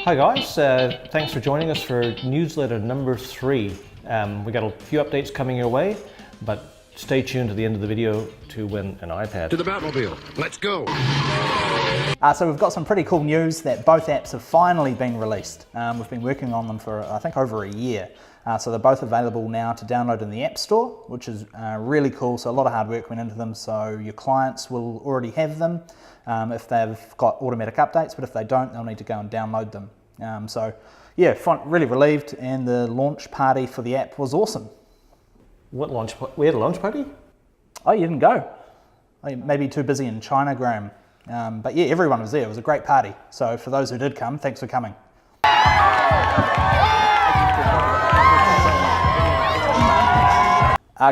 Hi guys, thanks for joining us for newsletter number 3. We got a few updates coming your way, but stay tuned to the end of the video to win an iPad. To the Batmobile, let's go! So we've got some pretty cool news that both apps have finally been released. We've been working on them for I think over a year. So they're both available now to download in the App Store, which is really cool. So a lot of hard work went into them, so your clients will already have them if they've got automatic updates, but if they don't, they'll need to go and download them. So yeah, really relieved, and the launch party for the app was awesome. What launch? We had a launch party? Oh, you didn't go? Oh, you may be too busy in China, Graeme. But yeah, everyone was there. It was a great party. So for those who did come, thanks for coming.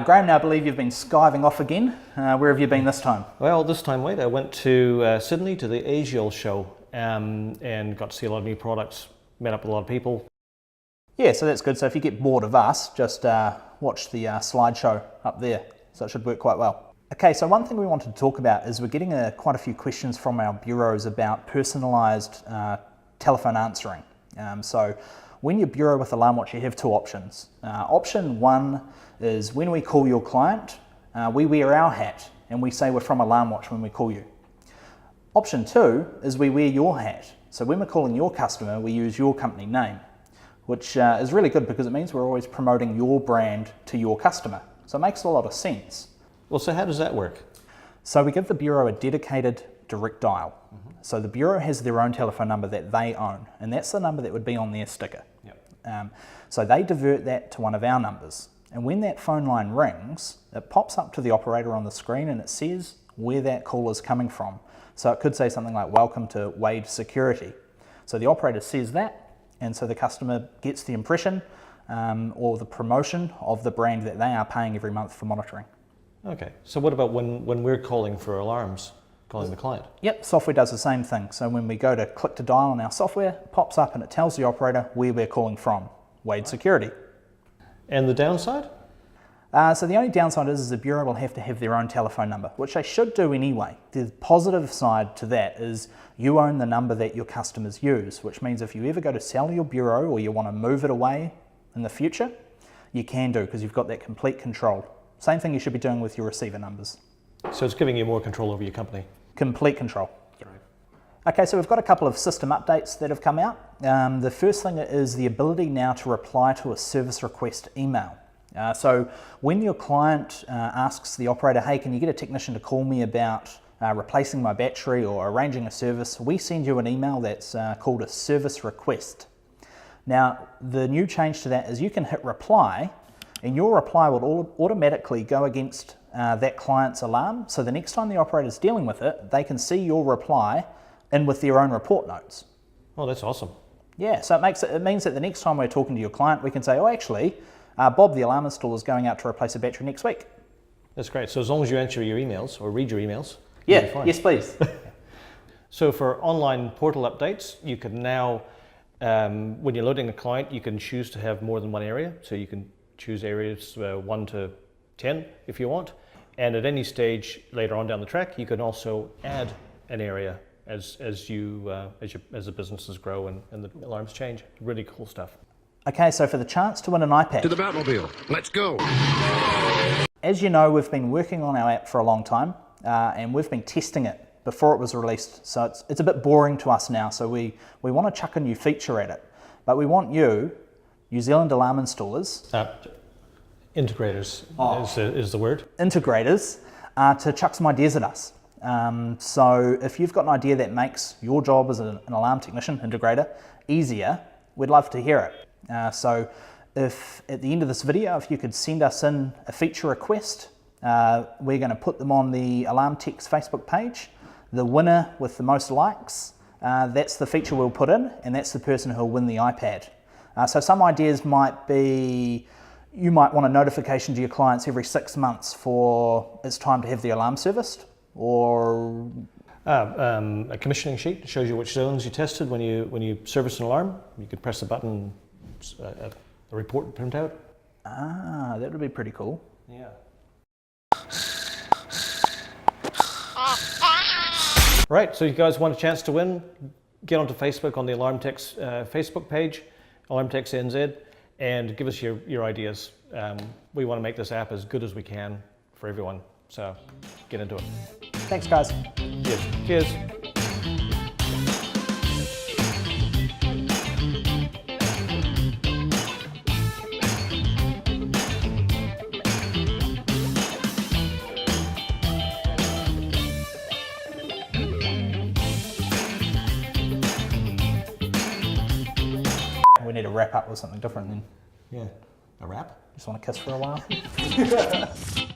Graeme, now I believe you've been skiving off again. Where have you been this time? Well, this time, wait, I went to Sydney to the Asial show and got to see a lot of new products, met up with a lot of people. Yeah, so that's good. So if you get bored of us, just watch the slideshow up there. So it should work quite well. Okay, so one thing we wanted to talk about is we're getting quite a few questions from our bureaus about personalised telephone answering. So when you bureau with Alarm Watch, you have two options. Option one is when we call your client, we wear our hat and we say we're from Alarm Watch when we call you. Option two is we wear your hat. So when we're calling your customer, we use your company name, which is really good because it means we're always promoting your brand to your customer. So it makes a lot of sense. Well, so how does that work? So we give the bureau a dedicated direct dial. So the bureau has their own telephone number that they own, and that's the number that would be on their sticker. Yep. So they divert that to one of our numbers. And when that phone line rings, it pops up to the operator on the screen and it says where that call is coming from. So it could say something like, "Welcome to Wade Security." So the operator says that, and so the customer gets the impression or the promotion of the brand that they are paying every month for monitoring. Okay, so what about when we're calling for alarms, calling the client? Yep, software does the same thing. So when we go to click to dial on our software, it pops up and it tells the operator where we're calling from, Wade Security. And the downside? So the only downside is the bureau will have to have their own telephone number, which they should do anyway. The positive side to that is you own the number that your customers use, which means if you ever go to sell your bureau or you want to move it away in the future, you can do because you've got that complete control. Same thing you should be doing with your receiver numbers. So it's giving you more control over your company? Complete control. Yep. Okay, so we've got a couple of system updates that have come out. The first thing is the ability now to reply to a service request email. So when your client asks the operator, "Hey, can you get a technician to call me about replacing my battery or arranging a service?" we send you an email that's called a service request. Now, the new change to that is you can hit reply, and your reply will automatically go against that client's alarm. So the next time the operator is dealing with it, they can see your reply in with their own report notes. Oh, that's awesome. Yeah, so it means that the next time we're talking to your client, we can say, "Oh, actually, Bob, the alarm installer, is going out to replace a battery next week." That's great. So as long as you enter your emails or read your emails, yeah, you'll be fine. yes, please. So for online portal updates, you can now, when you're loading a client, you can choose to have more than one area. So you can choose areas 1 to 10 if you want. And at any stage later on down the track, you can also add an area as the businesses grow and the alarms change. Really cool stuff. Okay, so for the chance to win an iPad. To the Batmobile, let's go! As you know, we've been working on our app for a long time, and we've been testing it before it was released. So it's a bit boring to us now, so we want to chuck a new feature at it. But we want you, New Zealand alarm installers, Integrators is the word. Integrators, to chuck some ideas at us. So if you've got an idea that makes your job as an alarm technician, integrator, easier, we'd love to hear it. So if at the end of this video, if you could send us in a feature request, we're going to put them on the Alarm Tech's Facebook page. The winner with the most likes, that's the feature we'll put in, and that's the person who'll win the iPad. So some ideas might be, you might want a notification to your clients every 6 months for it's time to have the alarm serviced, or a commissioning sheet shows you which zones you tested when you service an alarm. You could press the button, a report printout. Ah, that would be pretty cool. Yeah. Right, so you guys want a chance to win? get onto Facebook on the AlarmTech's Facebook page, AlarmTech's NZ, and give us your ideas. We want to make this app as good as we can for everyone, so get into it. Thanks, guys. Cheers. Cheers. We need to wrap up with something different then. Yeah, a wrap? Just want to kiss for a while.